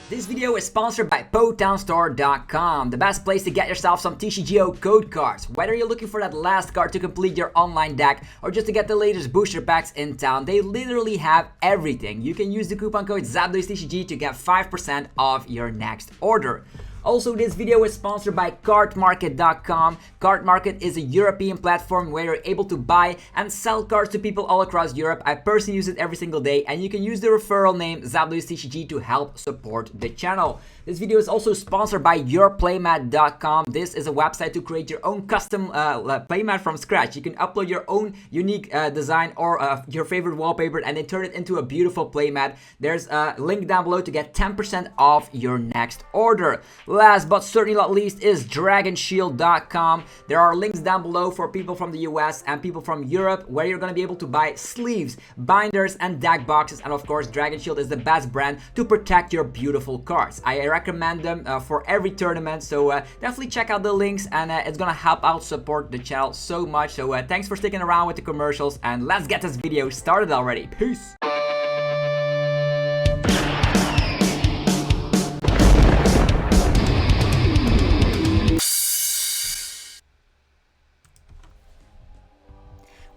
This video is sponsored by PotownStore.com, the best place to get yourself some TCGO code cards. Whether you're looking for that last card to complete your online deck or just to get the latest booster packs in town, they literally have everything. You can use the coupon code ZAPDOISTCG to get 5% off your next order. Also, this video is sponsored by Cardmarket.com. Cardmarket is a European platform where you're able to buy and sell cards to people all across Europe. I personally use it every single day, and you can use the referral name ZAPDOISTCG to help support the channel. This video is also sponsored by YourPlaymat.com. This is a website to create your own custom playmat from scratch. You can upload your own unique design or your favorite wallpaper and then turn it into a beautiful playmat. There's a link down below to get 10% off your next order. Last but certainly not least is DragonShield.com. There are links down below for people from the US and people from Europe where you're going to be able to buy sleeves, binders, and deck boxes. And of course, Dragon Shield is the best brand to protect your beautiful cards. I recommend them for every tournament, so definitely check out the links, and it's going to help out support the channel so much. So thanks for sticking around with the commercials, and let's get this video started already. Peace!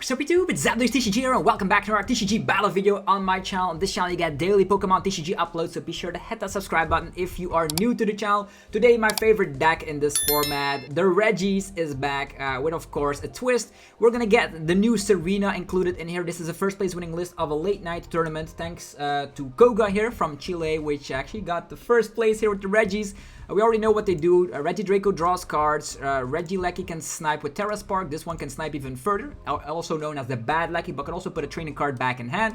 Sup YouTube, it's ZAPDOISTCG here, and welcome back to our TCG battle video on my channel. On this channel you get daily Pokemon TCG uploads, so be sure to hit that subscribe button if you are new to the channel. Today my favorite deck in this format, the Regis, is back with of course a twist. We're gonna get the new Serena included in here. This is a first place winning list of a late night tournament thanks to Koga here from Chile, which actually got the first place here with the Regis. We already know what they do. Regidrago draws cards. Regieleki can snipe with Terra Spark. This one can snipe even further, also known as the bad Lecky, but can also put a training card back in hand.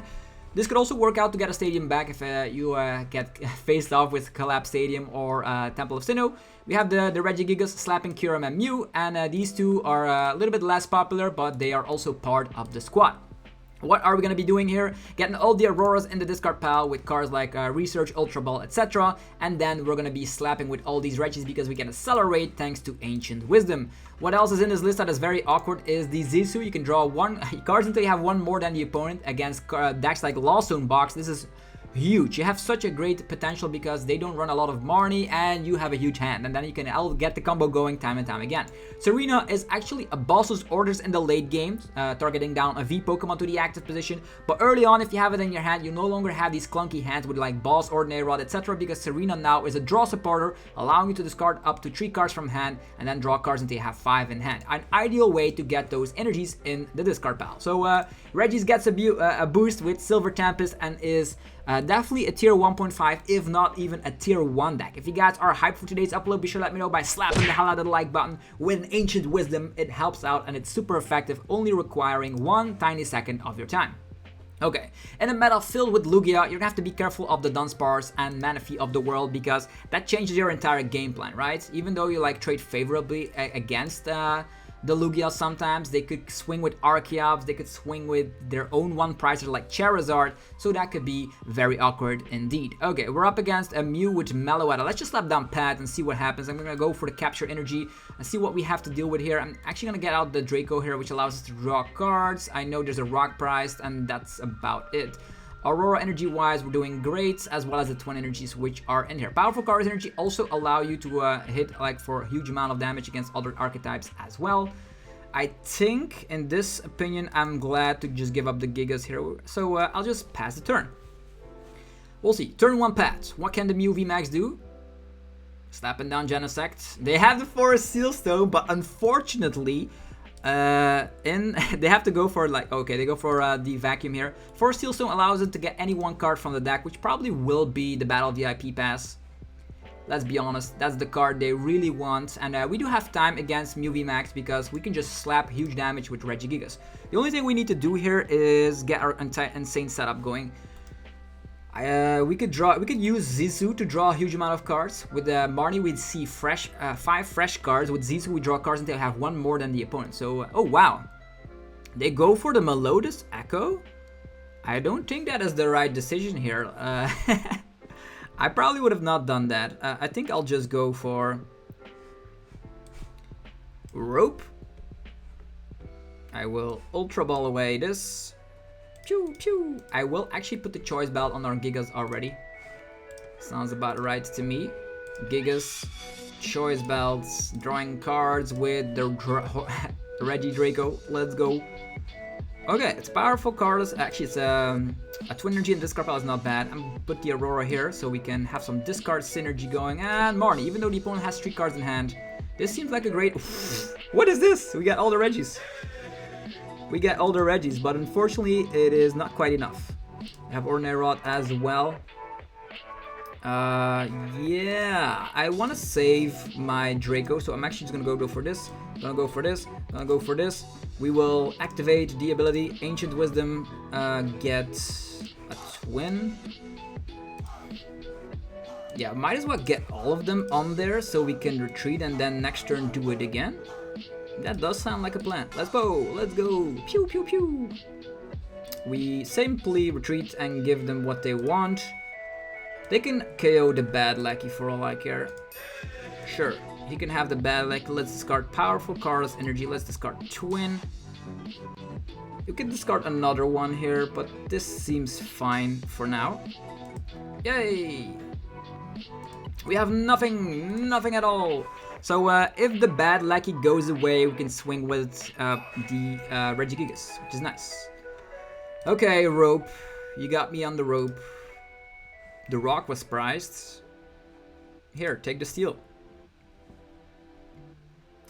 This could also work out to get a stadium back if you get faced off with Collapse Stadium or Temple of Sinnoh. We have the Regigigas slapping Kyurem and Mew, and these two are a little bit less popular, but they are also part of the squad. What are we going to be doing here? Getting all the Auroras in the discard pile with cards like Research, Ultra Ball, etc. And then we're going to be slapping with all these Regis because we can accelerate thanks to Ancient Wisdom. What else is in this list that is very awkward is the Zisu. You can draw one cards until you have one more than the opponent against decks like Lawstone Box. This is huge. You have such a great potential because they don't run a lot of Marnie and you have a huge hand, and then you can get the combo going time and time again. Serena is actually a boss's orders in the late game, targeting down a V Pokemon to the active position, but early on if you have it in your hand you no longer have these clunky hands with like Boss, Ordinary Rod, etc. because Serena now is a draw supporter, allowing you to discard up to 3 cards from hand and then draw cards until you have 5 in hand. An ideal way to get those energies in the discard pile. So Regis gets a boost with Silver Tempest and is definitely a tier 1.5, if not even a tier 1 deck. If you guys are hyped for today's upload, be sure to let me know by slapping the hell out of the like button with an Ancient Wisdom. It helps out and it's super effective, only requiring 1 tiny second of your time. Okay, in a meta filled with Lugia, you're gonna have to be careful of the Dunsparce and Manaphy of the world because that changes your entire game plan, right? Even though you like trade favorably against the Lugia sometimes, they could swing with Archeops, they could swing with their own one pricer like Charizard, so that could be very awkward indeed. Okay, we're up against a Mew with Meloetta. Let's just slap down Pat and see what happens. I'm gonna go for the Capture Energy and see what we have to deal with here. I'm actually gonna get out the Draco here, which allows us to draw cards. I know there's a Rock Prize, and that's about it. Aurora energy wise, we're doing great, as well as the twin energies which are in here. Powerful cards energy also allow you to hit like for a huge amount of damage against other archetypes as well. I think in this opinion I'm glad to just give up the Gigas here, so I'll just pass the turn. We'll see. Turn 1 Pat. What can the Mew VMAX do? Slapping down Genesect. They have the Forest Sealstone, but unfortunately they have to go for like, okay, they go for the Vacuum here. Forest Sealstone allows it to get any one card from the deck, which probably will be the Battle VIP Pass. Let's be honest, that's the card they really want, and we do have time against Mew VMAX because we can just slap huge damage with Regigigas. The only thing we need to do here is get our insane setup going. We could use Zisu to draw a huge amount of cards. With Marnie, we'd see 5 fresh cards. With Zisu, we draw cards until we have 1 more than the opponent. So, oh wow. They go for the Melodious Echo? I don't think that is the right decision here. I probably would have not done that. I think I'll just go for Rope. I will Ultra Ball away this. Pew, pew. I will actually put the Choice Belt on our Gigas already. Sounds about right to me. Gigas, choice belts, drawing cards with the Regidrago. Let's go. Okay, it's powerful cards. Actually, it's a twin energy and discard pile is not bad. I'm gonna put the Aurora here so we can have some discard synergy going. And Marnie, even though the opponent has 3 cards in hand, this seems like a great... What is this? We got all the Regis. We got all the Regis, but unfortunately, it is not quite enough. We have Ordinary Rod as well. Yeah, I want to save my Draco, so I'm actually just gonna go for this. Gonna go for this. Gonna go for this. We will activate the ability Ancient Wisdom, get a twin. Yeah, might as well get all of them on there so we can retreat and then next turn do it again. That does sound like a plan. Let's go, let's go. Pew, pew, pew. We simply retreat and give them what they want. They can KO the bad Lackey for all I care. Sure. He can have the bad Lackey. Let's discard powerful cards, energy. Let's discard twin. You can discard another one here, but this seems fine for now. Yay! We have nothing at all. So if the bad Lackey goes away, we can swing with the Regigigas, which is nice. Okay, rope. You got me on the rope. The rock was prized. Here, take the steel.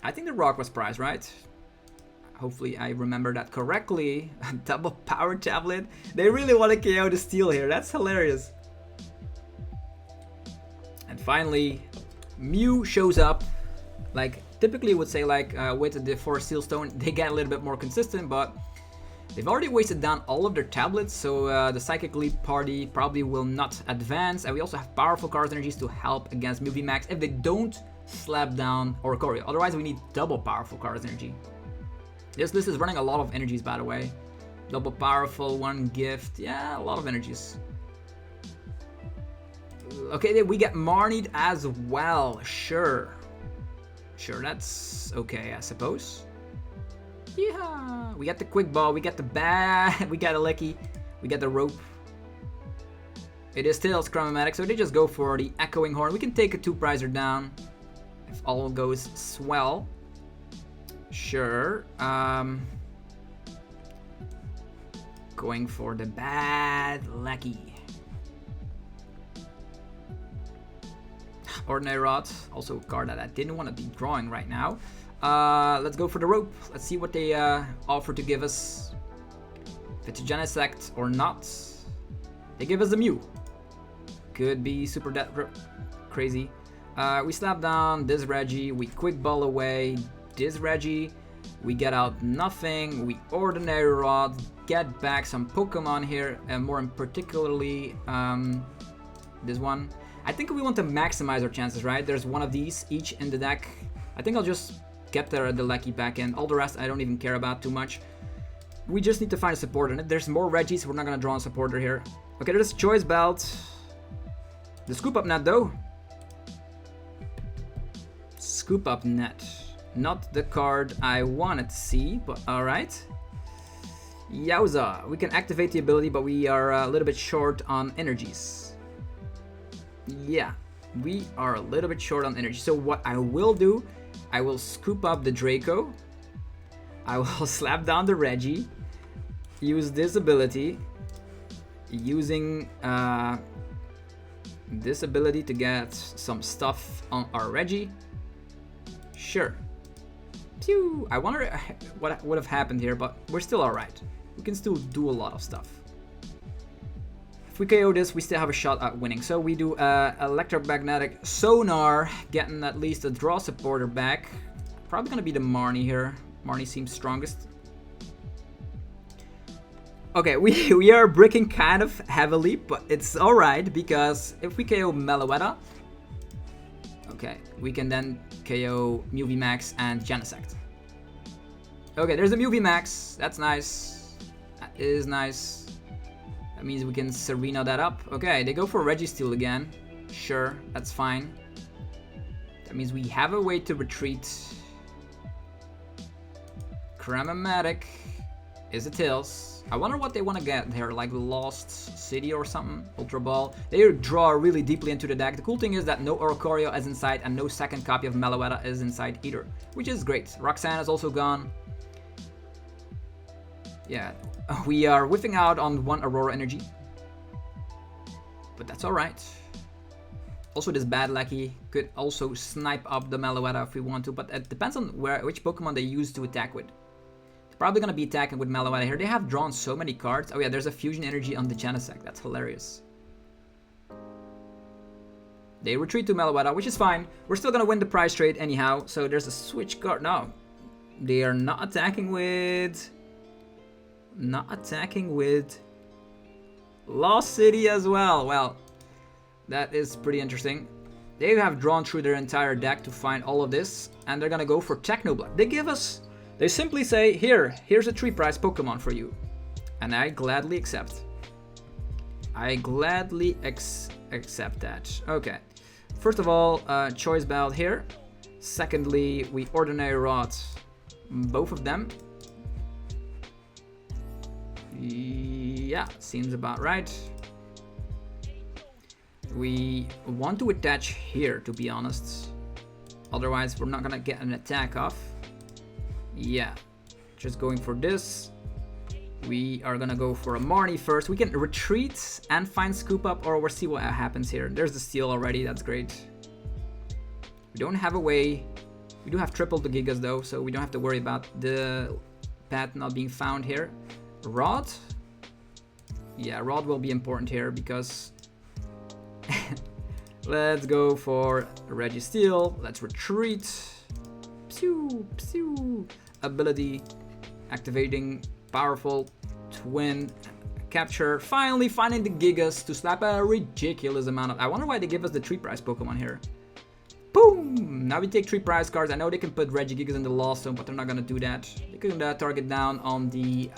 I think the rock was prized, right? Hopefully I remember that correctly. Double power tablet. They really want to KO the steel here. That's hilarious. And finally, Mew shows up. Like, typically would say like with the 4 Steel Stone, they get a little bit more consistent, but they've already wasted down all of their tablets, so the Psychic Leap party probably will not advance. And we also have powerful card energies to help against Mew VMAX if they don't slap down Oricorio. Otherwise, we need double powerful card energy. This list is running a lot of energies, by the way. Double powerful, 1 gift. Yeah, a lot of energies. Okay, we get Marnied as well. Sure. Sure, that's okay, I suppose. Yeah, we got the quick ball, we got the bat, we got a Lecky, we got the rope. It is still Chromatic, so they just go for the Echoing Horn. We can take a 2-prizer down if all goes swell. Sure. Going for the bad Lecky. Ordinary Rod, also a card that I didn't want to be drawing right now. Let's go for the rope. Let's see what they offer to give us. If it's a Genesect or not. They give us a Mew. Could be super crazy. We slap down this Regi. We quick ball away this Regi. We get out nothing. We Ordinary Rod. Get back some Pokemon here. And more particularly this one. I think we want to maximize our chances, right? There's one of these each in the deck. I think I'll just get the Lecky back in. All the rest I don't even care about too much. We just need to find a supporter. And if there's more Regis, so we're not going to draw a supporter here. Okay, there's Choice Belt. The Scoop Up Net though. Scoop Up Net. Not the card I wanted to see, but alright. Yowza. We can activate the ability, but we are a little bit short on energies. Yeah, we are a little bit short on energy. So what I will do, I will scoop up the Draco. I will slap down the Regi. Use this ability. Using this ability to get some stuff on our Regi. Sure. Pew! I wonder what would have happened here, but we're still alright. We can still do a lot of stuff. If we KO this, we still have a shot at winning. So we do Electromagnetic Sonar, getting at least a draw supporter back. Probably gonna be the Marnie here. Marnie seems strongest. Okay, we are bricking kind of heavily, but it's alright because if we KO Meloetta, okay, we can then KO Mew VMAX and Genesect. Okay, there's a Mew VMAX. That's nice. That is nice. That means we can Serena that up. Okay, they go for Registeel again. Sure, that's fine. That means we have a way to retreat. Cramomatic is a Tails. I wonder what they want to get here, like Lost City or something, Ultra Ball. They draw really deeply into the deck. The cool thing is that no Oricorio is inside and no second copy of Meloetta is inside either, which is great. Roxanne is also gone. Yeah, we are whiffing out on one Aurora energy, but that's alright. Also, this Bad Lucky could also snipe up the Meloetta if we want to, but it depends on which Pokemon they use to attack with. They're probably going to be attacking with Meloetta here. They have drawn so many cards. Oh yeah, there's a Fusion Energy on the Genesect. That's hilarious. They retreat to Meloetta, which is fine. We're still going to win the prize trade anyhow, so there's a switch card. No, they are not attacking with... Lost City as well. Well, that is pretty interesting. They have drawn through their entire deck to find all of this, and they're gonna go for Technoblock. They simply say, here's a 3-prize Pokemon for you. And I gladly accept. I gladly accept that. Okay. First of all, Choice Belt here. Secondly, we Ordinary Rod both of them. Yeah, seems about right. We want to attach here, to be honest. Otherwise, we're not gonna get an attack off. Yeah, just going for this. We are gonna go for a Marnie first. We can retreat and find Scoop Up, or we'll see what happens here. There's the steal already, that's great. We don't have a way. We do have triple the Gigas though, so we don't have to worry about the path not being found here. Rod? Yeah, Rod will be important here because... Let's go for Registeel. Let's retreat. Psew, psew. Ability. Activating. Powerful. Twin. Capture. Finally finding the Gigas to slap a ridiculous amount of... I wonder why they give us the 3-prize Pokemon here. Boom! Now we take 3 prize cards. I know they can put Regigigas in the Lost Zone, but they're not gonna do that. They can target down on the...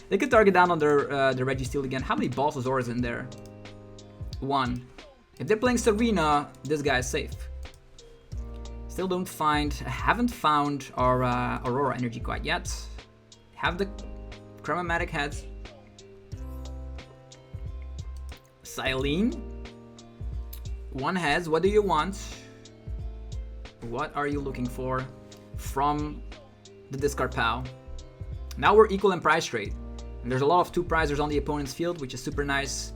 They could target down on the Registeel again. How many Balsasaur is in there? 1. If they're playing Serena, this guy is safe. Still haven't found our Aurora energy quite yet. Have the Chromatic heads. Silene. 1 heads. What do you want? What are you looking for from the discard pile? Now we're equal in prize trade. And there's a lot of 2-prizers on the opponent's field, which is super nice.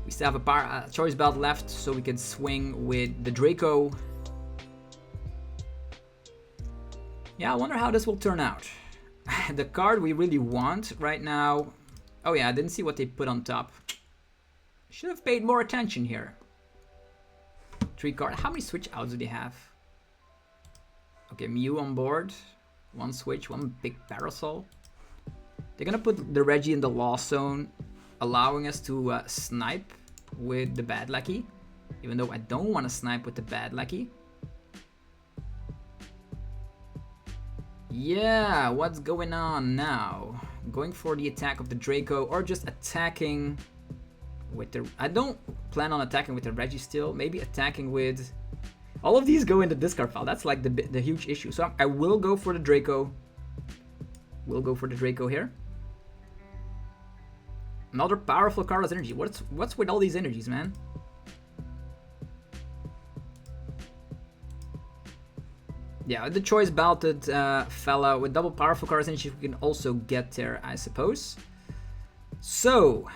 We still have a Choice Belt left, so we can swing with the Draco. Yeah, I wonder how this will turn out. The card we really want right now... Oh yeah, I didn't see what they put on top. Should have paid more attention here. 3 cards. How many switch outs do they have? Okay, Mew on board. 1 switch, 1 big Parasol. They're gonna put the Reggie in the Lost Zone, allowing us to snipe with the Bad Lucky. Even though I don't want to snipe with the Bad Lucky. Yeah, what's going on now? Going for the attack of the Draco, or just attacking with the... I don't plan on attacking with the Registeel. Maybe attacking with... All of these go in the discard pile. That's like the huge issue. So I will go for the Draco. We'll go for the Draco here. Another powerful cardless energy. What's with all these energies, man? Yeah, the Choice Belted fella with double powerful cardless energy we can also get there, I suppose. So,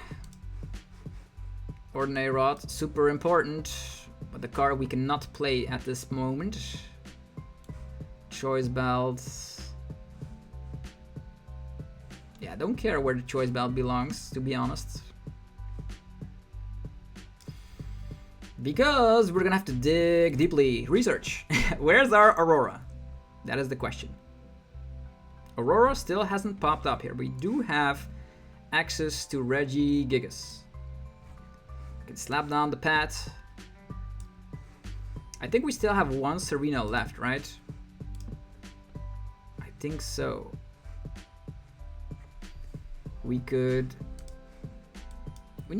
Ordinary Rod, super important. But the card we cannot play at this moment. Choice Belt. Yeah, I don't care where the Choice Belt belongs, to be honest. Because we're gonna have to dig deeply. Research. Where's our Aurora? That is the question. Aurora still hasn't popped up here. We do have access to Regigigas. Can slap down the pad. I think we still have 1 Serena left, right? I think so. We need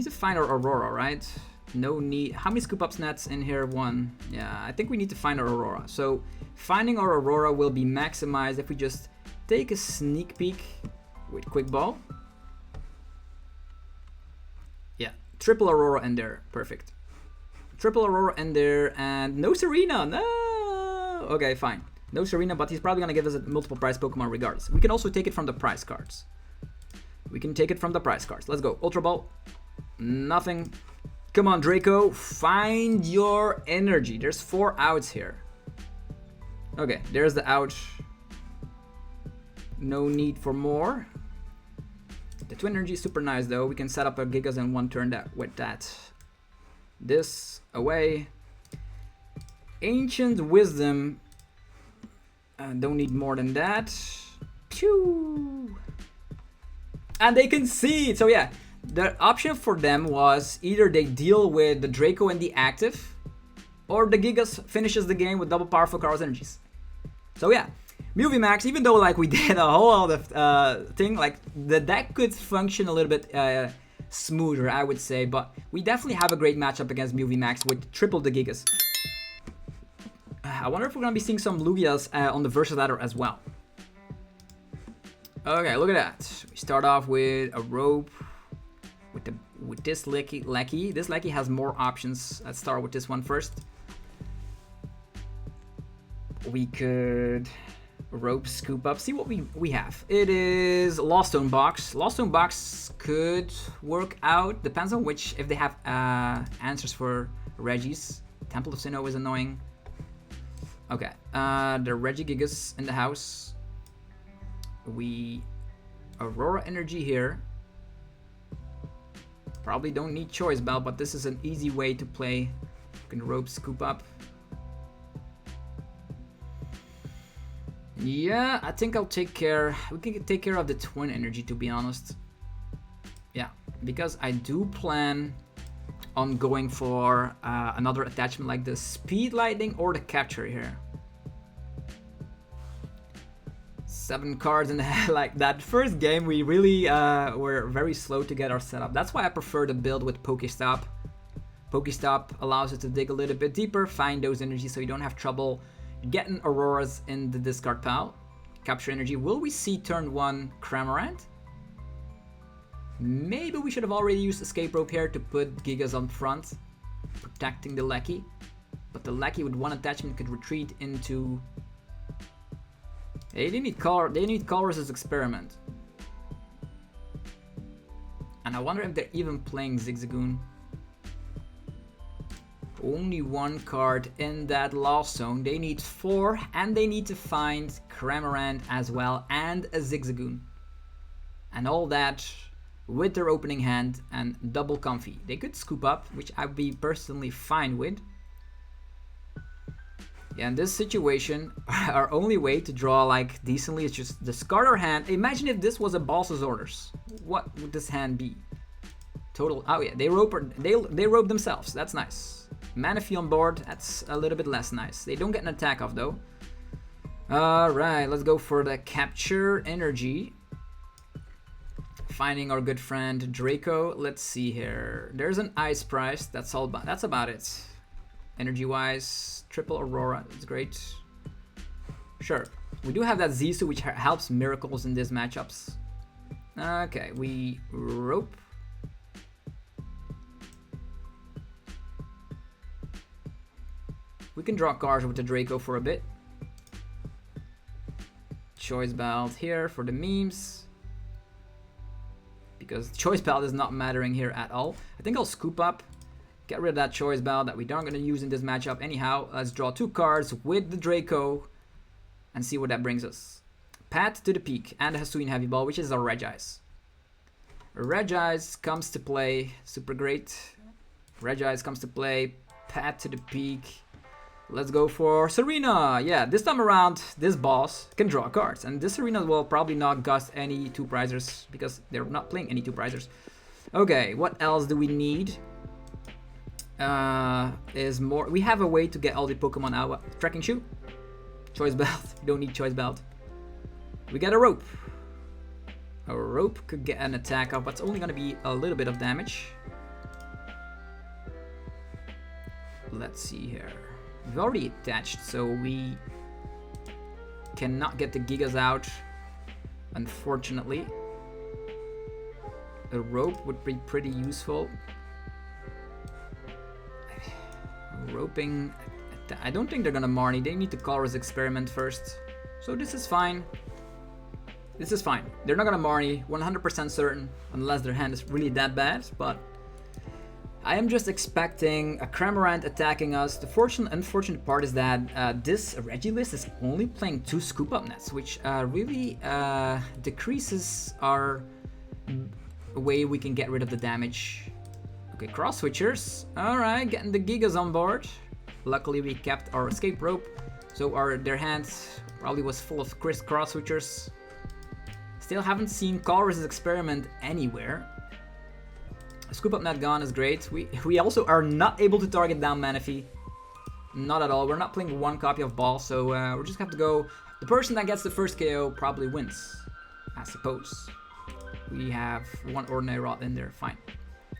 to find our Aurora, right? No need. How many Scoop Ups nets in here? 1. Yeah, I think we need to find our Aurora. So finding our Aurora will be maximized if we just take a sneak peek with Quick Ball. Yeah, triple Aurora in there. Perfect. Triple Aurora in there and no Serena. No. Okay, fine. No Serena, but he's probably going to give us a multiple prize Pokemon regardless. We can also take it from the prize cards. We can take it from the prize cards. Let's go. Ultra Ball. Nothing. Come on, Draco. Find your energy. There's 4 outs here. Okay, there's the out. No need for more. The Twin Energy is super nice though. We can set up a Gigas in 1 turn with that. This away. Ancient Wisdom. Don't need more than that. Pew! And they concede. So yeah, the option for them was either they deal with the Draco and the active, or the Gigas finishes the game with double powerful Carl's energies. So yeah, Mew VMAX, even though like we did a whole other thing, like the deck could function a little bit smoother, I would say, but we definitely have a great matchup against Mew VMAX with triple the Gigas. I wonder if we're gonna be seeing some Lugias on the versus ladder as well. Okay, look at that. We start off with a rope with this Leki. This Leki has more options. Let's start with this one first. We could rope scoop up. See what we have. It is Lost Stone Box. Lost Stone Box could work out. Depends on which, if they have answers for Regis. Temple of Sinnoh is annoying. Okay, the Regigigas in the house. We Aurora Energy here. Probably don't need Choice Bell, but this is an easy way to play. You can rope scoop up. Yeah, I think I'll take care. We can take care of the Twin Energy, to be honest. Yeah, because I do plan on going for another attachment like the Speed Lightning or the Capture here. 7 cards in the like that first game, we really were very slow to get our setup. That's why I prefer the build with Pokestop. Pokestop allows you to dig a little bit deeper, find those energies so you don't have trouble getting Auroras in the discard pile. Capture energy. Will we see turn 1 Cramorant? Maybe we should have already used Escape Rope here to put Gigas on front, protecting the Leki. But the Leki with 1 attachment could retreat into... They need Colress's Experiment. And I wonder if they're even playing Zigzagoon. Only 1 card in that Lost Zone. They need 4, and they need to find Cramorant as well, and a Zigzagoon. And all that with their opening hand and double Comfy. They could scoop up, which I'd be personally fine with. Yeah, in this situation, our only way to draw like decently is just discard our hand. Imagine if this was a Boss's Orders. What would this hand be? Total. Oh yeah, they rope themselves. That's nice. Manaphy on board. That's a little bit less nice. They don't get an attack off though. All right, let's go for the Capture Energy. Finding our good friend Draco. Let's see here. There's an Ice Price. That's all. That's about it. Energy-wise, triple Aurora. That's great. Sure. We do have that Zisu, which helps miracles in these matchups. Okay, we rope. We can draw cards with the Draco for a bit. Choice Belt here for the memes. Because Choice Belt is not mattering here at all. I think I'll scoop up. Get rid of that Choice Belt that we aren't going to use in this matchup anyhow. Let's draw 2 cards with the Draco and see what that brings us. Path to the Peak and the Hisuian Heavy Ball, which is our Regice. Regice comes to play. Super great. Regice comes to play. Path to the Peak. Let's go for Serena. Yeah, this time around, this boss can draw cards. And this Serena will probably not gust any 2-prizers because they're not playing any 2-prizers. Okay, what else do we need? Is more. We have a way to get all the Pokemon out. Trekking Shoe. Choice Belt. We don't need Choice Belt. We get a Rope. A Rope could get an attack off, but it's only going to be a little bit of damage. Let's see here. We've already attached, so we cannot get the Gigas out. unfortunately. A rope would be pretty useful. Roping, I don't think they're gonna Marnie. They need to Colorless Experiment first. So this is fine. This is fine. They're not gonna Marnie, 100% certain, unless their hand is really that bad, but I am just expecting a Cramorant attacking us. The unfortunate part is that this Regilist is only playing 2 Scoop Up Nets, which really decreases our way we can get rid of the damage. Okay, Cross Switchers. Alright, getting the Gigas on board. Luckily we kept our Escape Rope, so their hand probably was full of Cross Switchers. Still haven't seen Colorless Experiment anywhere. Scoop Up Net gone is great. We also are not able to target down Manaphy. Not at all. We're not playing 1 copy of Ball, so we're just gonna have to go. The person that gets the first KO probably wins, I suppose. We have 1 Ordinary Rod in there, fine.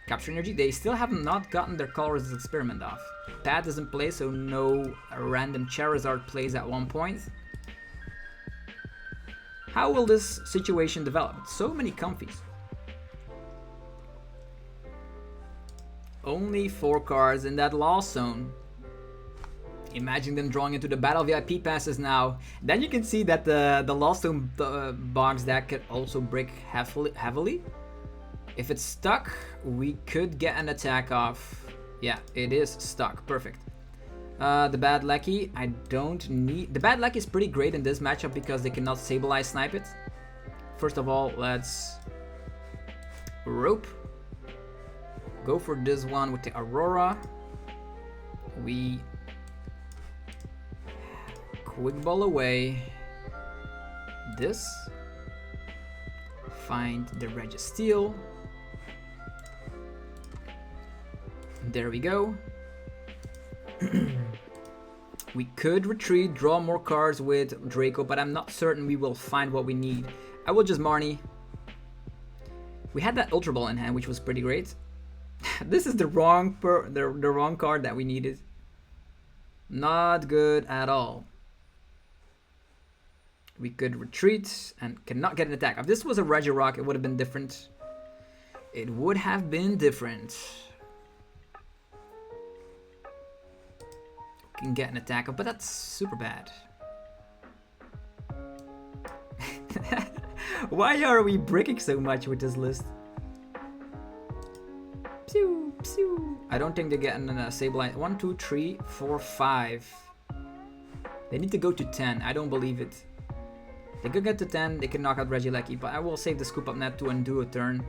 Capture Energy, they still have not gotten their Colorless Experiment off. Pad doesn't play, so no random Charizard plays at one point. How will this situation develop? So many Comfies. Only 4 cards in that Lost Zone. Imagine them drawing into the Battle VIP passes now. Then you can see that the Lost Zone box deck could also break heavily. If it's stuck, we could get an attack off. Yeah, it is stuck. Perfect. The Bad Lucky, I don't need... The Bad Lucky is pretty great in this matchup because they cannot Sableye Snipe it. First of all, let's Rope. Go for this one with the Aurora. We Quick Ball away. This. Find the Registeel. There we go. We could retreat, draw more cards with Draco, but I'm not certain we will find what we need. I will just Marnie. We had that Ultra Ball in hand, which was pretty great. This is the wrong card that we needed. Not good at all. We could retreat and cannot get an attack. If this was a Regirock, it would have been different. It would have been different. Can get an attack, but that's super bad. Why are we bricking so much with this list? Pew, pew. I don't think they're getting a Sableye. 1, 2, 3, 4, 5. They need to go to 10. I don't believe it. They could get to 10. They can knock out Regieleki, but I will save the Scoop Up Net to undo a turn.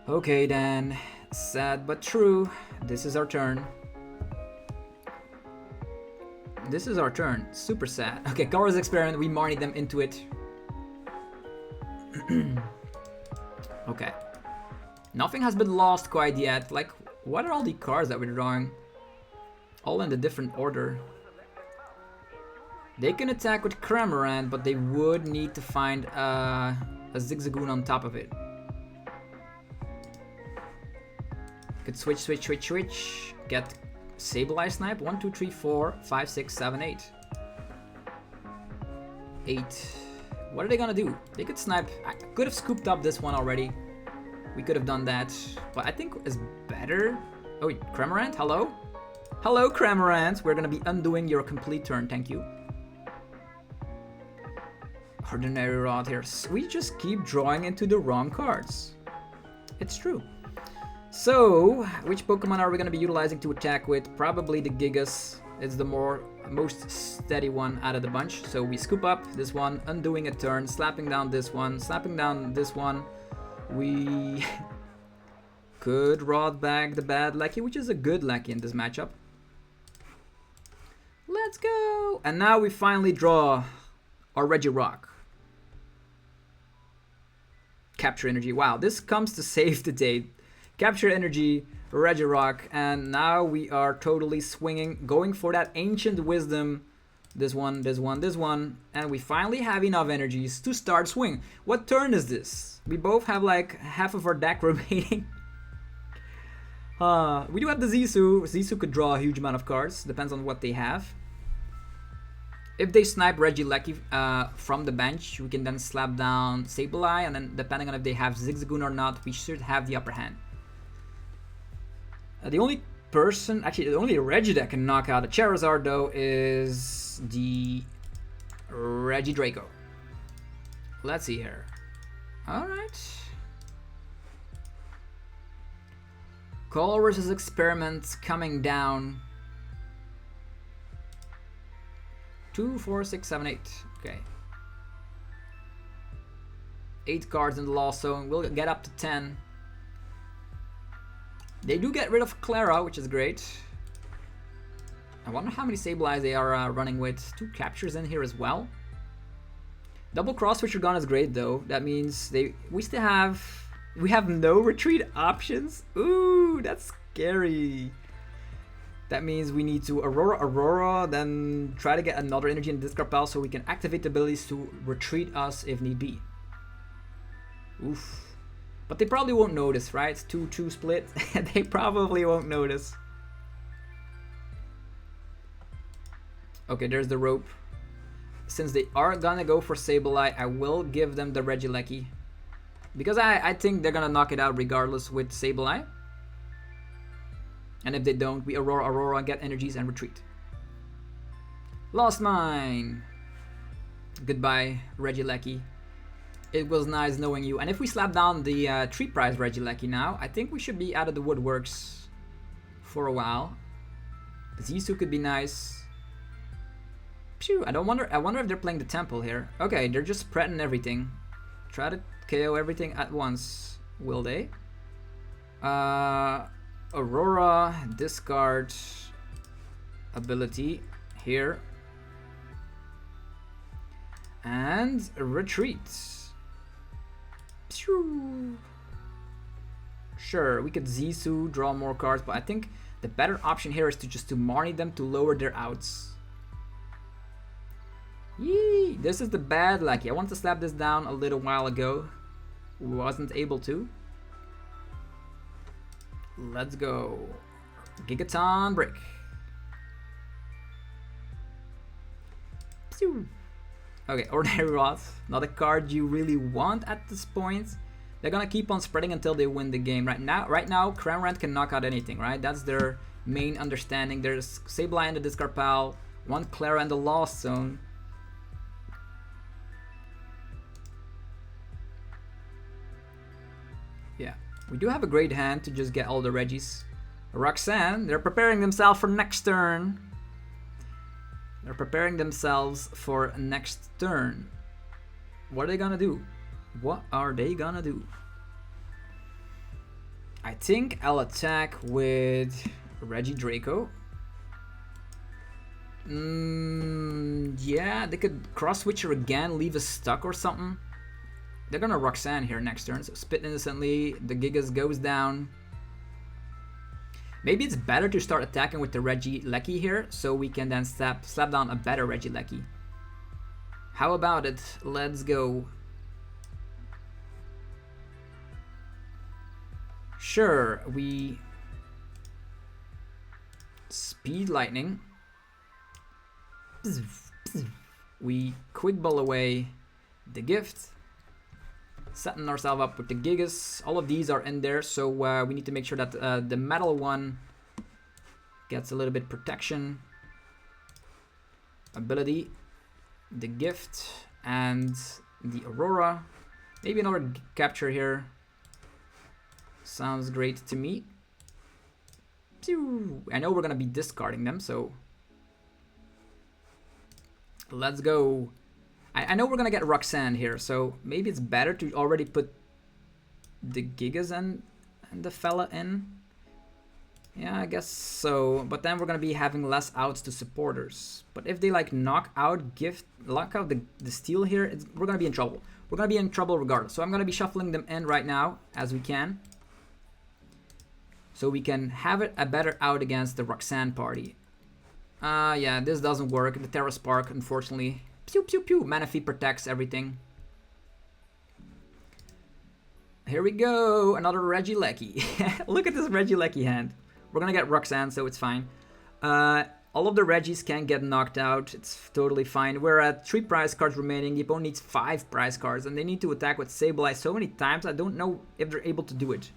Okay then. Sad but true. This is our turn. This is our turn. Super sad. Okay, Colorless Experiment. We Marnie them into it. Okay. Nothing has been lost quite yet. Like, what are all the cards that we're drawing? All in a different order. They can attack with Cramorant, but they would need to find a Zigzagoon on top of it. Could switch. Get Sableye Snipe. 1, 2, 3, 4, 5, 6, 7, 8. 8. What are they gonna do? They could snipe. I could have scooped up this one already. We could have done that, but I think it's better. Oh, wait, Cramorant, hello? Hello, Cramorant. We're gonna be undoing your complete turn, thank you. Ordinary Rod here. We just keep drawing into the wrong cards. It's true. So, which Pokemon are we gonna be utilizing to attack with? Probably the Gigas. It's the most steady one out of the bunch. So we scoop up this one, undoing a turn, slapping down this one, slapping down this one. We could Rod back the Bad Lucky, which is a good Lucky in this matchup. Let's go! And now we finally draw our Regirock. Capture Energy. Wow, this comes to save the day. Capture Energy, Regirock, and now we are totally swinging, going for that Ancient Wisdom. This one, and we finally have enough energies to start swing. What turn is this? We both have like half of our deck remaining. We do have the Zisu. Zisu could draw a huge amount of cards, depends on what they have. If they snipe Regieleki from the bench, we can then slap down Sableye, and then depending on if they have Zigzagoon or not, we should have the upper hand. The only person, actually the only Regi that can knock out a Charizard though is the Regidrago. Let's see here. Alright. Call versus Experiment coming down. 2, 4, 6, 7, 8. Okay. 8 cards in the Lost Zone. We'll get up to 10. They do get rid of Clara, which is great. I wonder how many Sableyes they are running with. 2 captures in here as well. Double Cross Switcher Gun is great though. That means we have no retreat options. Ooh, that's scary. That means we need to Aurora, then try to get another energy in discard pile so we can activate the abilities to retreat us if need be. Oof. But they probably won't notice, right? 2-2 split. They probably won't notice. Okay, there's the rope. Since they are gonna go for Sableye, I will give them the Regieleki. Because I think they're gonna knock it out regardless with Sableye. And if they don't, we Aurora, get energies and retreat. Lost Mine. Goodbye, Regieleki. It was nice knowing you. And if we slap down the 3 prize Regieleki now, I think we should be out of the woodworks for a while. Zisu could be nice. Phew, I wonder if they're playing the temple here. Okay, they're just spreading everything. Try to KO everything at once. Will they? Aurora, discard ability here. And retreat. Sure, we could Zisu, draw more cards, but I think the better option here is to just Marnie them to lower their outs. Yee, this is the bad lucky. I wanted to slap this down a little while ago. Wasn't able to. Let's go. Gigaton Brick. Okay, Ordinary Rod. Not a card you really want at this point. They're gonna keep on spreading until they win the game. Right now, Cramorant can knock out anything, right? That's their main understanding. There's Sableye in the discard pile, 1 Clara in the Lost Zone. Yeah, we do have a great hand to just get all the Regis. Roxanne, they're preparing themselves for next turn. They're preparing themselves for next turn. What are they gonna do? What are they gonna do? I think I'll attack with Regidrago. Yeah, they could cross switcher again, leave us stuck or something. They're gonna Roxanne here next turn, so spit innocently, the Gigas goes down. Maybe it's better to start attacking with the Regieleki here, so we can then slap down a better Regieleki. How about it? Let's go. Sure, we Speed Lightning. We Quick Ball away the gift. Setting ourselves up with the Gigas. All of these are in there, so we need to make sure that the metal one gets a little bit protection. Ability, the gift, and the Aurora. Maybe another capture here. Sounds great to me. I know we're gonna be discarding them, so let's go. I know we're gonna get Roxanne here, so maybe it's better to already put the Gigas and the fella in. Yeah, I guess so. But then we're gonna be having less outs to supporters. But if they like knock out the steal here, we're gonna be in trouble. We're gonna be in trouble regardless. So I'm gonna be shuffling them in right now as we can, so we can have a better out against the Roxanne party. Yeah, this doesn't work. The Terra Spark, unfortunately. Pew pew pew. Manaphy protects everything. Here we go. Another Regieleki. Look at this Regieleki hand. We're gonna get Roxanne, so it's fine. All of the Regis can get knocked out. It's totally fine. We're at 3 prize cards remaining. The opponent needs 5 prize cards, and they need to attack with Sableye so many times. I don't know if they're able to do it.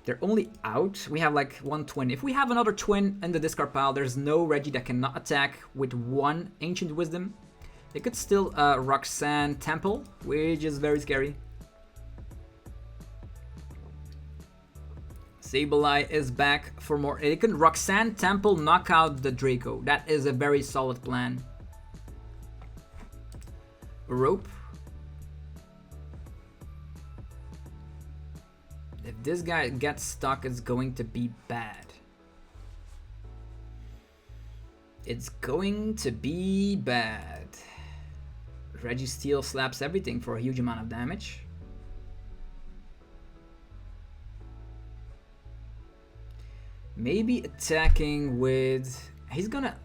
They're only out. We have like 1 twin. If we have another twin in the discard pile, there's no Regi that cannot attack with 1 Ancient Wisdom. They could still Roxanne Temple, which is very scary. Sableye is back for more. They can Roxanne Temple knock out the Draco. That is a very solid plan. Rope. If this guy gets stuck, it's going to be bad. It's going to be bad. Registeel slaps everything for a huge amount of damage. Maybe attacking with... He's gonna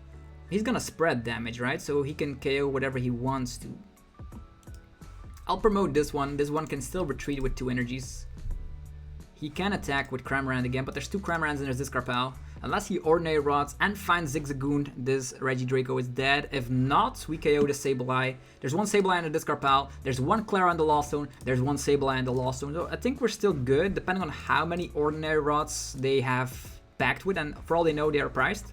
spread damage, right? So he can KO whatever he wants to. I'll promote this one. This one can still retreat with 2 energies. He can attack with Cramorant again, but there's 2 Cramorants in his discard pile. Unless he Ordinary Rods and finds Zigzagoon, this Regidrago is dead. If not, we KO the Sableye. There's 1 Sableye in the discard pile. There's 1 Clara on the Lost Zone. There's 1 Sableye in the Lost Zone. So I think we're still good, depending on how many Ordinary Rods they have packed with, and for all they know, they are priced.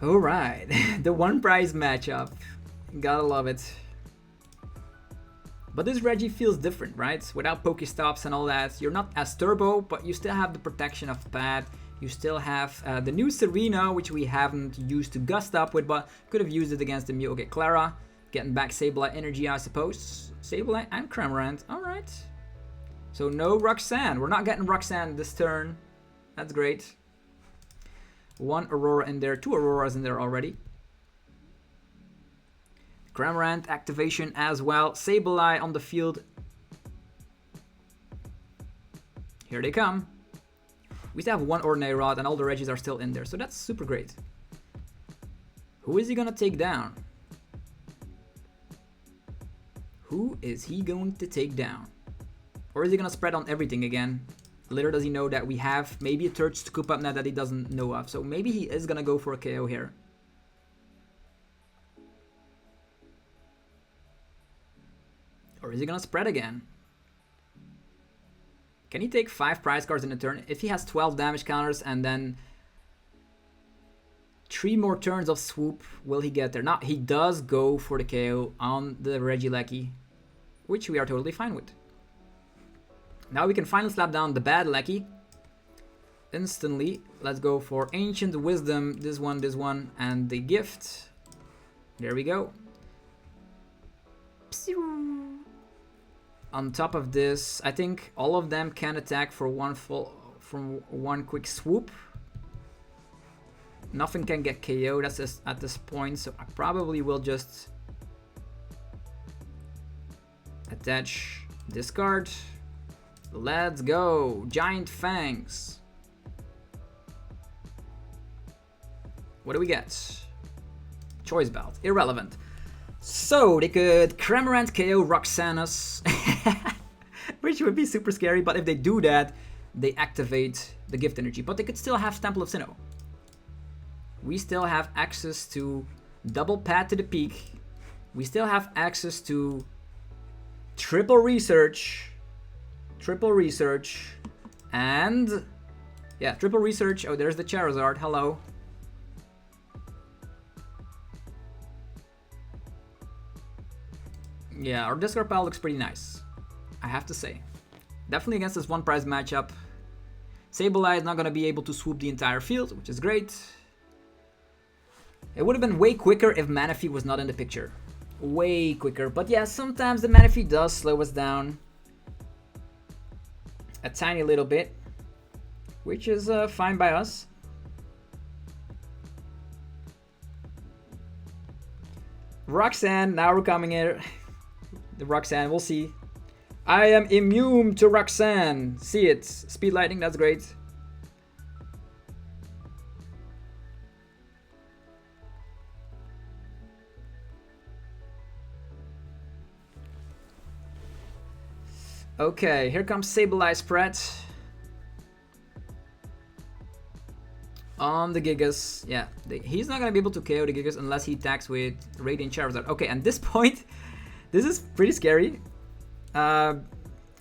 Alright, the 1 prize matchup. Gotta love it. But this Regi feels different, right? Without Pokestops and all that, you're not as turbo, but you still have the protection of Pad. You still have the new Serena, which we haven't used to gust up with, but could have used it against the Mew. Okay, Clara, getting back Sableye energy, I suppose. Sableye and Cramorant, alright. So no Roxanne. We're not getting Roxanne this turn. That's great. 1 Aurora in there, 2 Auroras in there already. Cramorant activation as well. Sableye on the field. Here they come. We still have 1 Ordinary Rod and all the Regis are still in there, so that's super great. Who is he gonna take down? Who is he going to take down? Or is he gonna spread on everything again? Little does he know that we have maybe a third scoop up net that he doesn't know of, so maybe he is gonna go for a KO here. Or is he gonna spread again? Can he take 5 prize cards in a turn? If he has 12 damage counters and then 3 more turns of swoop, will he get there? No, he does go for the KO on the Regieleki, which we are totally fine with. Now we can finally slap down the bad Lecky. Instantly, let's go for Ancient Wisdom, this one, and the gift. There we go. On top of this, I think all of them can attack for from one quick swoop. Nothing can get KO'd at this point, so I probably will just attach discard. Let's go, Giant Fangs. What do we get? Choice Belt, irrelevant. So they could Cramorant KO Roxanus, which would be super scary, but if they do that, they activate the gift energy. But they could still have Temple of Sinnoh. We still have access to double Pad to the peak. We still have access to triple research, and yeah, triple research. Oh, there's the Charizard. Hello. Yeah, our discard pile looks pretty nice, I have to say. Definitely against this 1 prize matchup. Sableye is not going to be able to swoop the entire field, which is great. It would have been way quicker if Manaphy was not in the picture. Way quicker. But yeah, sometimes the Manaphy does slow us down a tiny little bit, which is fine by us. Roxanne, now we're coming here. The Roxanne, we'll see. I am immune to Roxanne. See it. Speed Lightning, that's great. Okay, here comes Sableye spread. On the Gigas, yeah, he's not gonna be able to KO the Gigas unless he attacks with Radiant Charizard. Okay, and this point, this is pretty scary.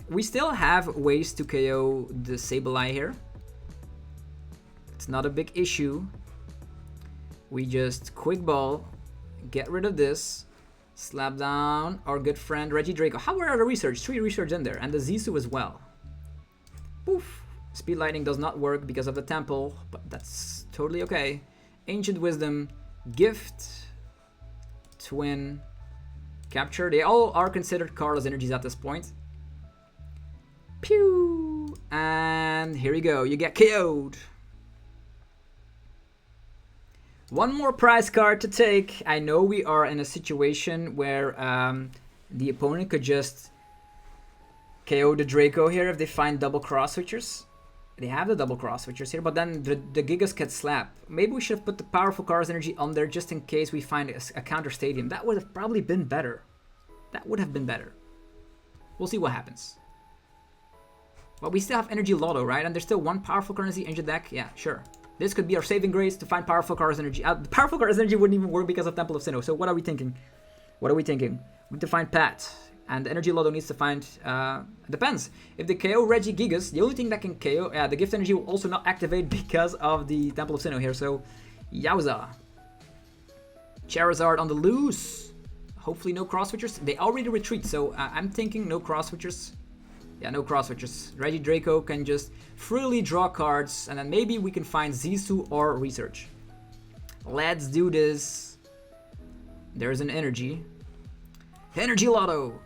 We still have ways to KO the Sableye here. It's not a big issue. We just quick ball, get rid of this, slap down our good friend Regidrago. How are the research? 3 research in there, and the Zisu as well. Poof. Speed Lightning does not work because of the Temple, but that's totally okay. Ancient Wisdom, Gift, Twin, Capture. They all are considered cardless energies at this point. Pew! And here you go. You get KO'd. One more prize card to take. I know we are in a situation where the opponent could just KO the Draco here if they find double cross switchers. They have the double cross switchers here, but then the Gigas get slapped. Maybe we should have put the powerful card's energy on there just in case we find a counter stadium. That would have probably been better. That would have been better. We'll see what happens. But we still have Energy Lotto, right? And there's still one powerful currency in the deck. Yeah, sure. This could be our saving grace to find powerful card's energy. The powerful card's energy wouldn't even work because of Temple of Sinnoh. So what are we thinking? What are we thinking? We need to find Pat. And the Energy Lotto needs to find, depends. If they KO Regigigas, the only thing that can KO, the Gift Energy will also not activate because of the Temple of Sinnoh here. So, yowza. Charizard on the loose. Hopefully no cross switchers. They already retreat, so I'm thinking no cross switchers. Yeah, no cross switchers. Regidrago can just freely draw cards, and then maybe we can find Zisu or Research. Let's do this. There's an energy. Energy Lotto.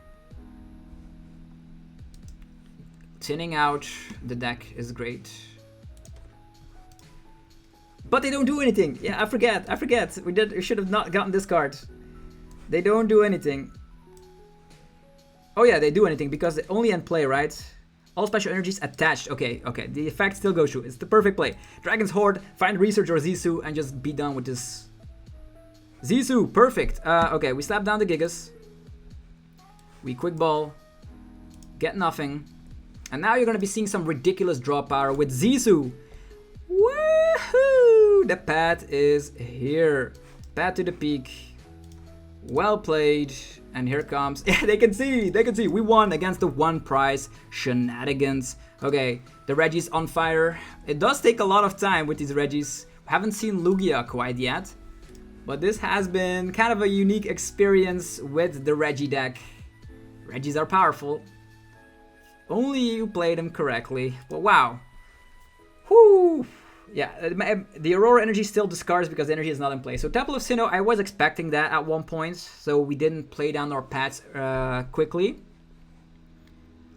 Thinning out the deck is great. But they don't do anything. Yeah, I forget. We should have not gotten this card. They don't do anything. Oh yeah, they do anything because they only end play, right? All special energies attached. Okay. The effect still goes through. It's the perfect play. Dragon's Horde, find Research or Zisu, and just be done with this. Zisu, perfect. Okay, we slap down the Gigas. We quick ball. Get nothing. And now you're going to be seeing some ridiculous draw power with Zisu. Woohoo! The path is here. Path to the peak. Well played. And here comes. Yeah, they can see. We won against the one prize shenanigans. Okay, the Regi's on fire. It does take a lot of time with these Regis. We haven't seen Lugia quite yet. But this has been kind of a unique experience with the Regi deck. Regis are powerful. Only you play them correctly. But wow. Whoo! Yeah, the Aurora energy still discards because the energy is not in play. So Temple of Sinnoh, I was expecting that at one point. So we didn't play down our pads quickly.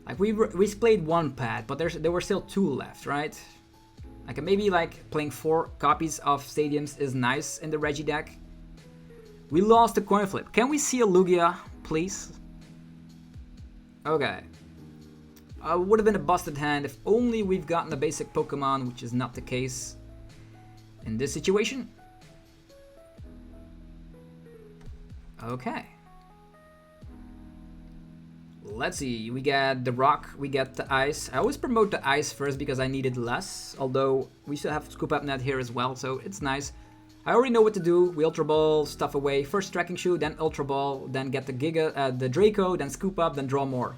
Like we played one pad, but there were still 2 left, right? Like maybe like playing 4 copies of Stadiums is nice in the Regi deck. We lost the coin flip. Can we see a Lugia, please? Okay. Would have been a busted hand if only we've gotten a basic Pokemon, which is not the case in this situation. Okay. Let's see, we get the rock, we get the ice. I always promote the ice first because I needed less, although we still have Scoop Up Net here as well, so it's nice. I already know what to do. We Ultra Ball stuff away. First Tracking Shoe, then Ultra Ball, then get the Draco, then Scoop Up, then draw more.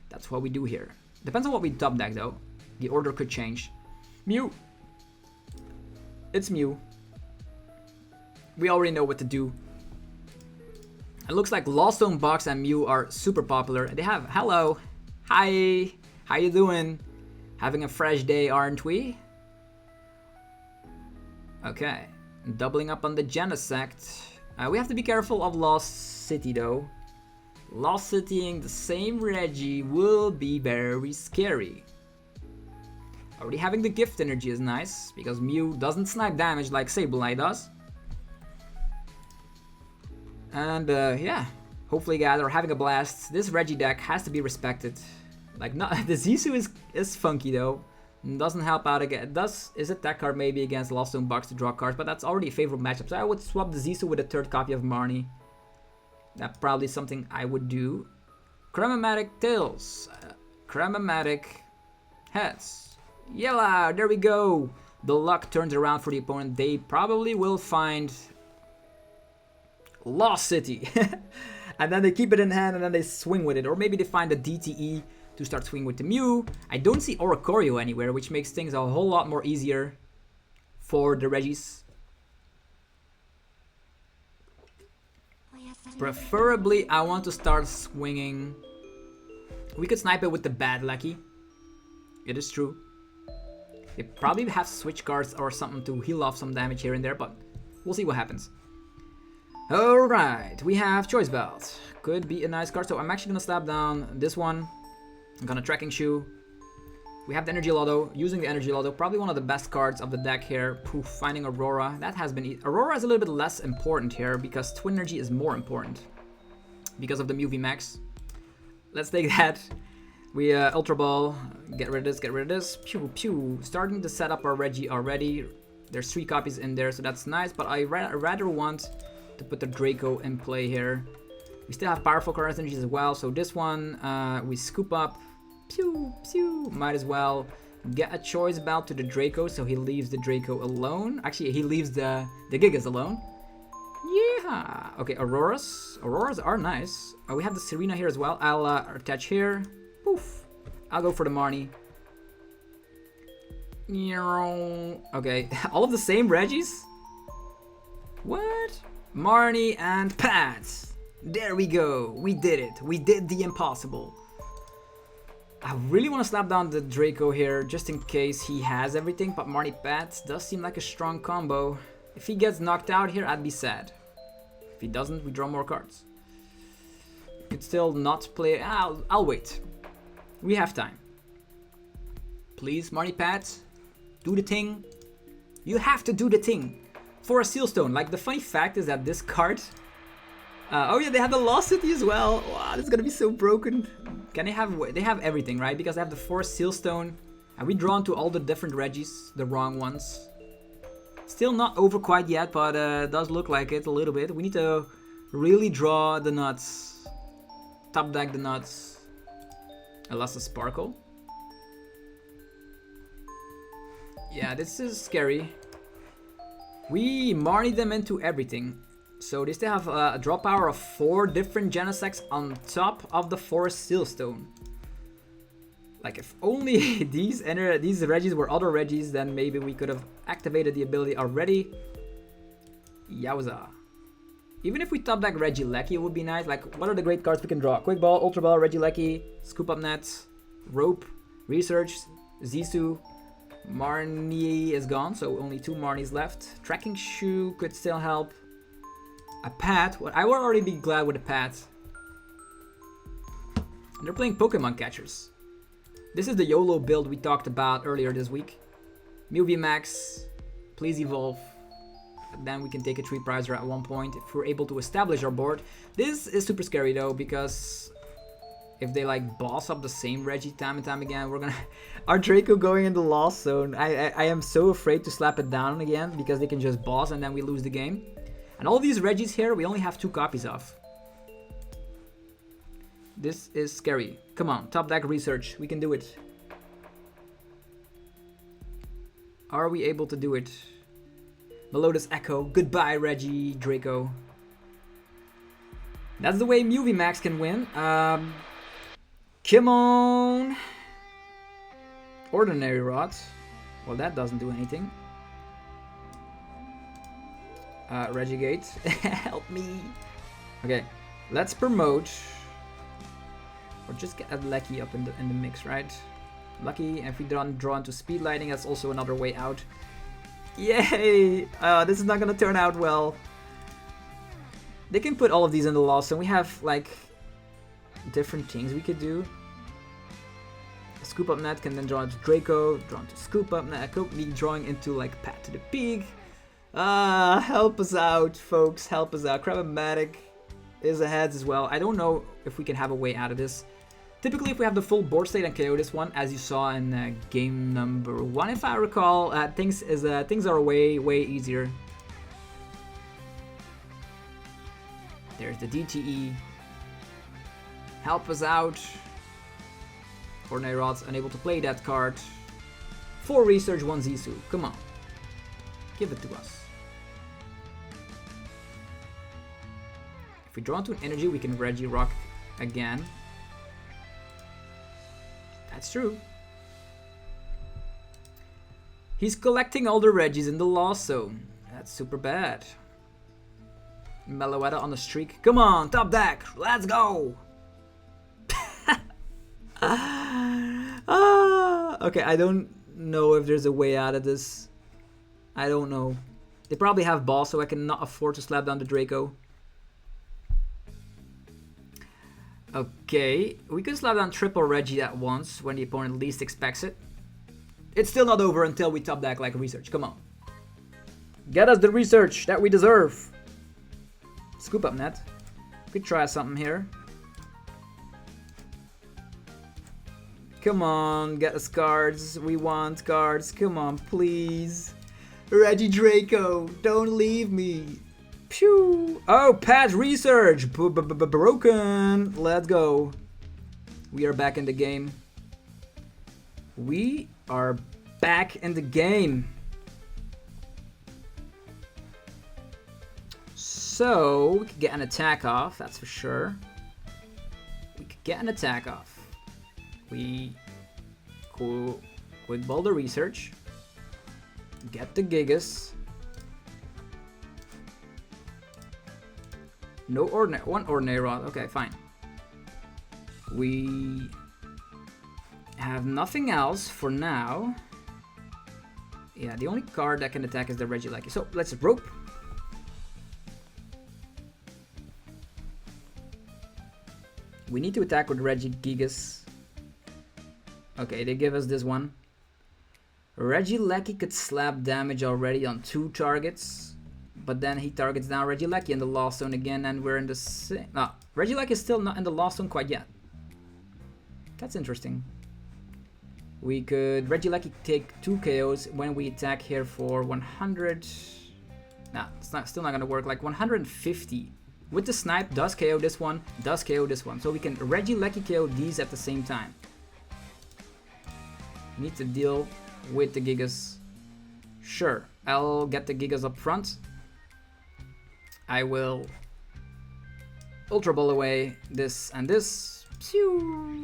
That's what we do here. Depends on what we top deck though. The order could change. Mew. It's Mew. We already know what to do. It looks like Lost Zone Box and Mew are super popular. They have, hello, hi, how you doing? Having a fresh day, aren't we? Okay, doubling up on the Genesect. We have to be careful of Lost City though. Lost Citying the same Regi will be very scary. Already having the gift energy is nice, because Mew doesn't snipe damage like Sableye does. And yeah, hopefully guys are having a blast. This Regi deck has to be respected. Like, not the Zisu is funky though. Doesn't help out again. Is a tech card maybe against Lost Zone Box to draw cards, but that's already a favorable matchup. So I would swap the Zisu with a 3rd copy of Marnie. That's probably something I would do. Chromatic Tails. Chromatic Heads. Yella, there we go. the luck turns around for the opponent, they probably will find Lost City. And then they keep it in hand and then they swing with it. Or maybe they find a DTE to start swinging with the Mew. I don't see Oricorio anywhere, which makes things a whole lot more easier for the Regis. Preferably, I want to start swinging. We could snipe it with the bad Lucky. It is true. They probably have switch cards or something to heal off some damage here and there, but we'll see what happens. Alright, we have Choice Belt. Could be a nice card, so I'm actually going to slap down this one. I'm going to Tracking Shoe. We have the Energy Lotto. Using the Energy Lotto, probably one of the best cards of the deck here. Poof, finding Aurora. That has been... Aurora is a little bit less important here because Twin Energy is more important because of the Mew VMAX. Let's take that. We Ultra Ball. Get rid of this, get rid of this. Pew, pew. Starting to set up our Regi already. There's 3 copies in there, so that's nice, but I rather want to put the Draco in play here. We still have powerful current energies as well, so this one we scoop up. Pew, pew. Might as well get a Choice Belt to the Draco, so he leaves the Draco alone. Actually, he leaves the Gigas alone. Yeah. Okay, Auroras. Auroras are nice. Oh, we have the Serena here as well. I'll attach here. Poof. I'll go for the Marnie. Okay, all of the same Regis? What? Marnie and Pats. There we go. We did it. We did the impossible. I really want to slap down the Draco here just in case he has everything, but Marnie Pats does seem like a strong combo. If he gets knocked out here, I'd be sad. If he doesn't, we draw more cards. Could still not play. I'll wait. We have time. Please, Marnie Pats, do the thing. You have to do the thing for a Sealstone. Like, the funny fact is that this card... oh yeah, they have the Lost City as well. Wow, this is gonna be so broken. Can they have... They have everything, right? Because they have the 4 Sealstone. And we draw into all the different Regis, the wrong ones. Still not over quite yet, but does look like it a little bit. We need to really draw the nuts. Top deck the nuts. Unless a Sparkle. Yeah, this is scary. We Marnie them into everything. So they still have a draw power of 4 different Genesects on top of the 4 Sealstone. Like, if only these Regis were other Regis, then maybe we could have activated the ability already. Yowza. Even if we top deck Regieleki, it would be nice. Like, what are the great cards we can draw? Quick Ball, Ultra Ball, Regieleki, Scoop Up Nets, Rope, Research, Zisu. Marnie is gone, so only 2 Marnies left. Tracking Shoe could still help. A Pat. Well, I would already be glad with a Pat. And they're playing Pokemon Catchers. This is the YOLO build we talked about earlier this week. Mew VMAX, please evolve. Then we can take a 3 prizer at one point if we're able to establish our board. This is super scary though, because if they like boss up the same Regi time and time again, we're gonna... Our Draco going in the Lost Zone. I am so afraid to slap it down again, because they can just boss and then we lose the game. And all these Regis here, we only have 2 copies of. This is scary. Come on, top deck Research. We can do it. Are we able to do it? Melodious Echo. Goodbye, Regi, Draco. That's the way Mew VMAX can win. Come on. Ordinary Rod. Well, that doesn't do anything. Regigate. Help me. Okay, let's promote. Or just get a Lucky up in the mix, right? Lucky, and if we don't draw into Speed Lightning, that's also another way out. Yay! This is not gonna turn out well. They can put all of these in the Lost, and we have like different things we could do. A Scoop Up Net can then draw into Draco, draw into Scoop Up Net, could be drawing into like Pat to the Peak. Help us out, folks, help us out. Crabomatic is ahead as well. I don't know if we can have a way out of this. Typically, if we have the full board state and KO this one, as you saw in game number 1, if I recall, things are way easier. There's the DTE. Help us out. Ordinary Rod's unable to play that card. 4 Research, 1 Zisu. Come on. Give it to us. If we draw into an energy, we can Regirock again. That's true. He's collecting all the Regis in the lost zone. That's super bad. Meloetta on the streak. Come on, top deck. Let's go. Okay, I don't know if there's a way out of this. I don't know. They probably have balls, so I cannot afford to slap down the Draco. Okay, we can slap down triple Regi at once when the opponent least expects it. It's still not over until we top deck like research. Come on. Get us the research that we deserve. Scoop up net. Could try something here. Come on, get us cards. We want cards. Come on, please. Regidrago, don't leave me. Pew. Oh, patch research. Broken. Let's go. We are back in the game. We are back in the game. So, we could get an attack off, that's for sure. We could get an attack off. We quick ball the research. Get the Gigas. No ordinary, one ordinary rod. Okay, fine. We have nothing else for now. Yeah, the only card that can attack is the Regieleki. So let's rope. We need to attack with Regigigas. Okay, they give us this one. Regieleki could slap damage already on 2 targets. But then he targets down Regieleki in the lost zone again, and we're in the same... No, Regieleki is still not in the lost zone quite yet. That's interesting. We could Regieleki take 2 KOs when we attack here for 100... Nah, it's still not gonna work. Like 150. With the snipe, does KO this one, does KO this one. So we can Regieleki KO these at the same time. Need to deal with the Gigas. Sure, I'll get the Gigas up front. I will Ultra Ball away this and this. Pew!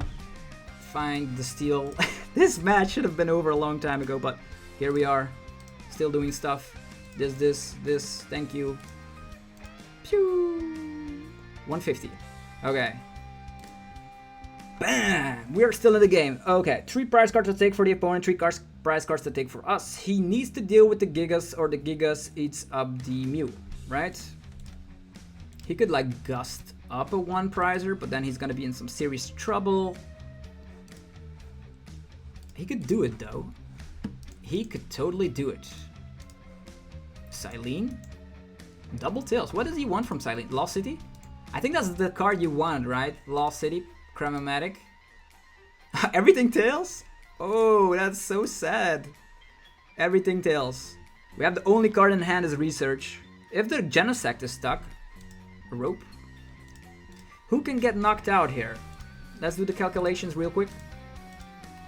Find the steal. This match should have been over a long time ago, but here we are. Still doing stuff. This, thank you. Pew! 150. Okay. Bam! We're still in the game. Okay, 3 prize cards to take for the opponent, 3 prize cards to take for us. He needs to deal with the Gigas, or the Gigas eats up the Mew, right? He could like gust up a 1 prizer, but then he's gonna be in some serious trouble. He could do it though. He could totally do it. Silene? Double Tails. What does he want from Silene? Lost City? I think that's the card you want, right? Lost City, Chromatic. Everything Tails? Oh, that's so sad. Everything Tails. We have the only card in hand is Research. If the Genosect is stuck, Rope. Who can get knocked out here? Let's do the calculations real quick.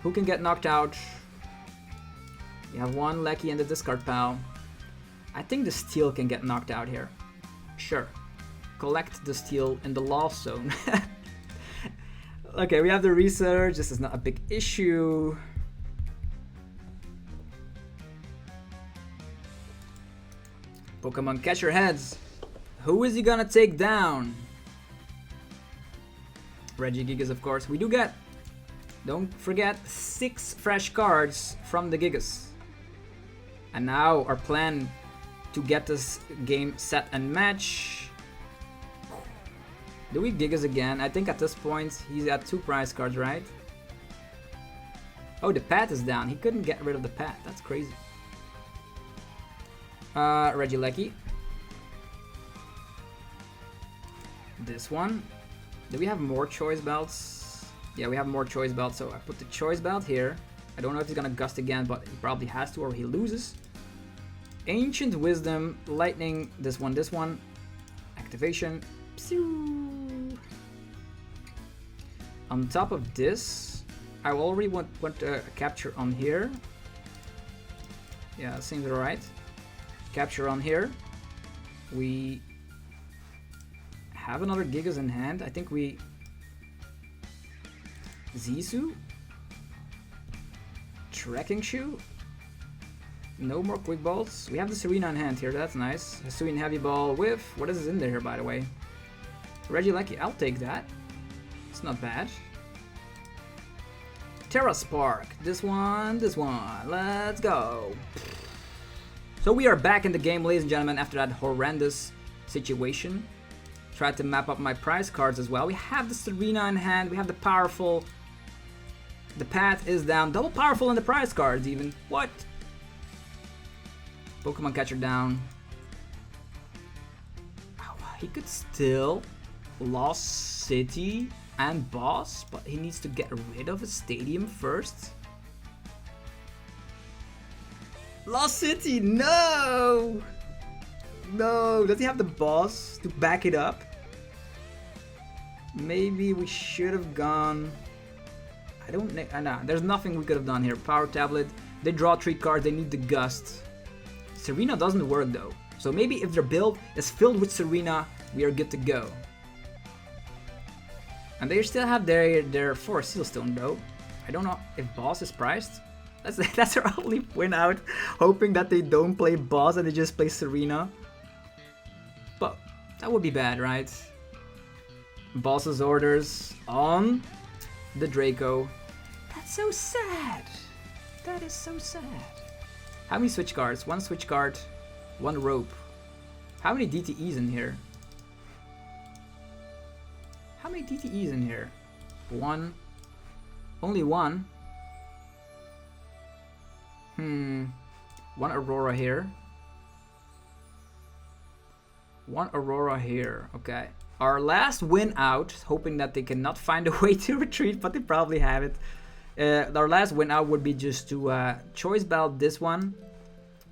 Who can get knocked out? We have 1 Leki in the discard pile. I think the Steel can get knocked out here. Sure. Collect the Steel in the lost zone. Okay, we have the Research. This is not a big issue. Pokemon, catch your heads. Who is he gonna take down? Regigigas, of course. We do get, don't forget, 6 fresh cards from the Gigas. And now our plan to get this game set and match. Do we Gigas again? I think at this point he's at 2 prize cards, right? Oh, the pad is down. He couldn't get rid of the pad. That's crazy. Regieleki. This one. Do we have more choice belts? Yeah, we have more choice belts. So I put the choice belt here. I don't know if he's gonna gust again, but he probably has to, or he loses. Ancient Wisdom, Lightning, this one. Activation. Pew. On top of this, I already want a capture on here. Yeah, seems alright. capture on here. We have another Gigas in hand. I think we... Zisu? Trekking Shoe? No more quick balls. We have the Serena in hand here, that's nice. Hisuian Heavy Ball with... What is in there, by the way? Regieleki, I'll take that. It's not bad. Terra Spark. This one. Let's go. So we are back in the game, ladies and gentlemen, after that horrendous situation. Tried to map up my prize cards as well. We have the Serena in hand. We have the powerful... The path is down. Double powerful in the prize cards even. What? Pokemon Catcher down. Oh, he could still Lost City and Boss, but he needs to get rid of a stadium first. Lost City, no! No, does he have the Boss to back it up? Maybe we should have gone... I don't know. Nah, there's nothing we could have done here. Power Tablet. They draw 3 cards. They need the Gust. Serena doesn't work though. So maybe if their build is filled with Serena, we are good to go. And they still have their 4 Sealstone though. I don't know if Boss is priced. That's their only win out. Hoping that they don't play Boss and they just play Serena. But that would be bad, right? Boss's orders on the Draco. That's so sad. That is so sad. How many switch cards? 1 switch card, 1 rope. How many DTEs in here? How many DTEs in here? 1. Only 1. 1 Aurora here. 1 Aurora here. Okay. Our last win out, hoping that they cannot find a way to retreat, but they probably have it. Our last win out would be just to choice belt this one,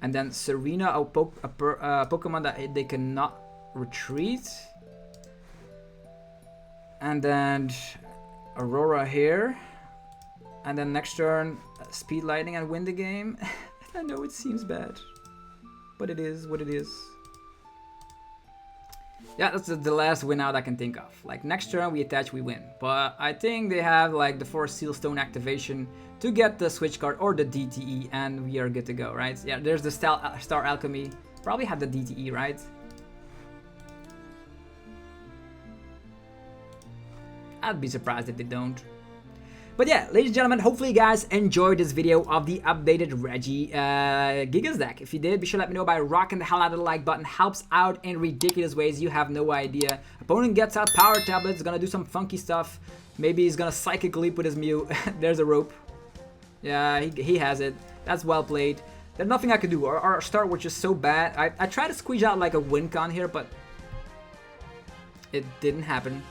and then Serena, a Pokemon that they cannot retreat, and then Aurora here, and then next turn Speed Lightning and win the game. I know it seems bad, but it is what it is. Yeah, that's the last win out I can think of. Like next turn we attach, we win. But I think they have like the 4 Sealstone activation to get the switch card or the DTE, and we are good to go, right? Yeah, there's the Star Alchemy. Probably have the DTE, right? I'd be surprised if they don't. But yeah, ladies and gentlemen, hopefully you guys enjoyed this video of the updated Regigigas deck. If you did, be sure to let me know by rocking the hell out of the like button. Helps out in ridiculous ways. You have no idea. Opponent gets out Power Tablets, gonna do some funky stuff. Maybe he's gonna Psychic Leap with his Mew. There's a rope. Yeah, he has it. That's well played. There's nothing I could do. Our start was just so bad. I tried to squeeze out like a win con here, but it didn't happen.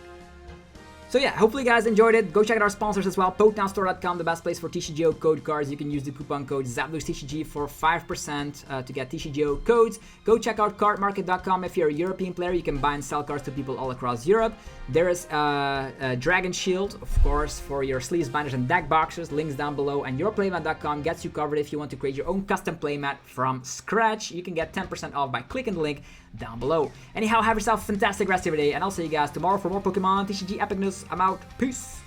So yeah, hopefully you guys enjoyed it. Go check out our sponsors as well. PokedownStore.com, the best place for TCGO code cards. You can use the coupon code ZapDogsTCG for 5% to get TCGO codes. Go check out cardmarket.com. If you're a European player, you can buy and sell cards to people all across Europe. There is a Dragon Shield, of course, for your sleeves, binders, and deck boxes. Links down below. And yourplaymat.com gets you covered if you want to create your own custom playmat from scratch. You can get 10% off by clicking the link down below. Anyhow, have yourself a fantastic rest of your day, and I'll see you guys tomorrow for more Pokemon TCG epicness. I'm out. Peace.